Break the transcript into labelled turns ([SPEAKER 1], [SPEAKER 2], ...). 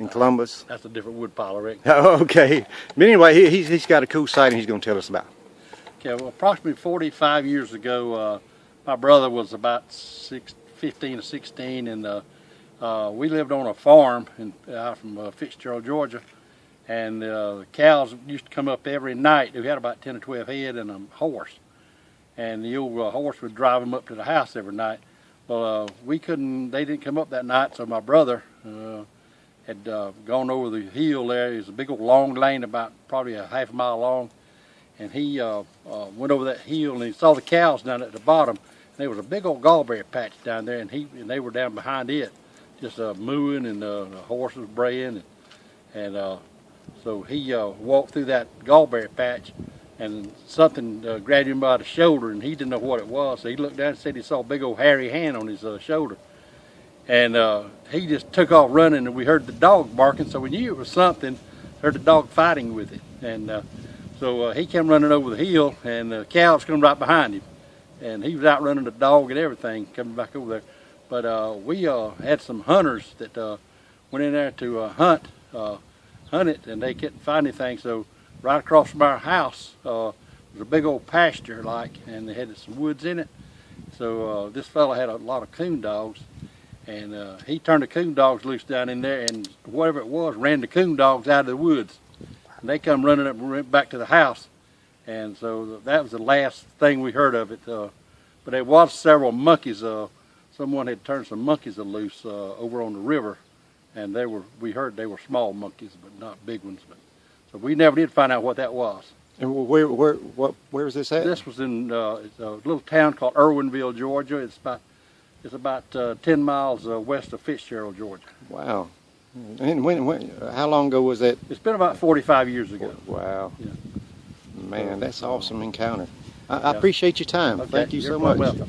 [SPEAKER 1] in Columbus?
[SPEAKER 2] That's a different wood pile, I reckon.
[SPEAKER 1] Oh, okay. But anyway, he's got a cool sighting he's going to tell us about.
[SPEAKER 2] Okay, well, approximately 45 years ago, my brother was about 15 or 16, and we lived on a farm out from Fitzgerald, Georgia, and the cows used to come up every night. We had about 10 or 12 head and a horse, and the old horse would drive them up to the house every night. Well, they didn't come up that night, so my brother had gone over the hill there. It was a big old long lane, about probably a half a mile long, and he went over that hill and he saw the cows down at the bottom. There was a big old gallberry patch down there, and they were down behind it, just mooing, and the horse was braying, and so he walked through that gallberry patch, and something grabbed him by the shoulder, and he didn't know what it was. So he looked down and said he saw a big old hairy hand on his shoulder, and he just took off running, and we heard the dog barking, so we knew it was something. Heard the dog fighting with it, and so he came running over the hill, and the cows come right behind him, and he was outrunning the dog and everything, coming back over there. But we had some hunters that went in there to hunt it, and they couldn't find anything. So right across from our house was a big old pasture, and they had some woods in it. So this fella had a lot of coon dogs, and he turned the coon dogs loose down in there, and whatever it was ran the coon dogs out of the woods. And they come running up and went back to the house, and so that was the last thing we heard of it. But there was several monkeys. Someone had turned some monkeys loose over on the river, and we heard they were small monkeys, but not big ones. So we never did find out what that was.
[SPEAKER 1] And where was this at?
[SPEAKER 2] This was in a little town called Irwinville, Georgia. It's about 10 miles west of Fitzgerald, Georgia.
[SPEAKER 1] Wow. And how long ago was that?
[SPEAKER 2] It's been about 45 years ago.
[SPEAKER 1] Wow.
[SPEAKER 2] Yeah.
[SPEAKER 1] Man, that's an awesome encounter. I appreciate your time.
[SPEAKER 2] Okay.
[SPEAKER 1] Thank you
[SPEAKER 2] You're
[SPEAKER 1] so much.
[SPEAKER 2] welcome.